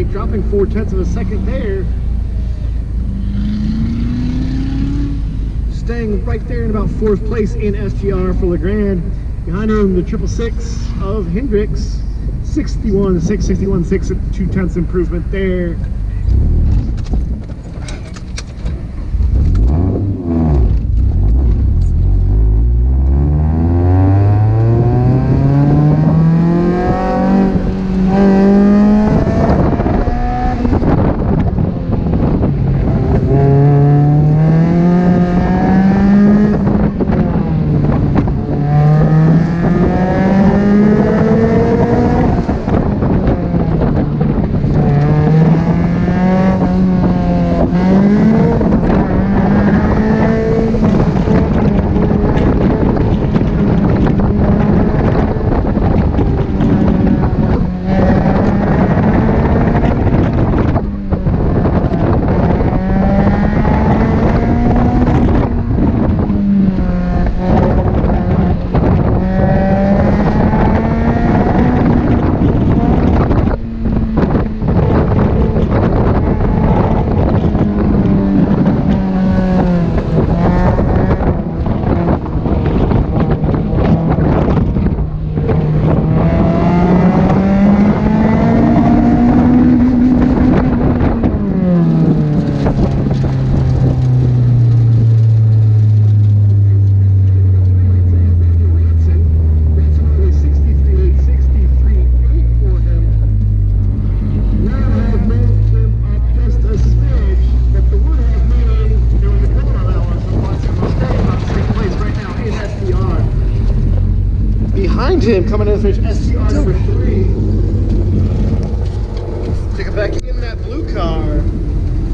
break, dropping 0.4 of a second there. Staying right there in about 4th place in SGR for Legrand. Behind him, the 666 of Hendricks, 61.6, 61.6, 0.2 improvement there. Him coming in to finish SCR number 3. Take it back in that blue car.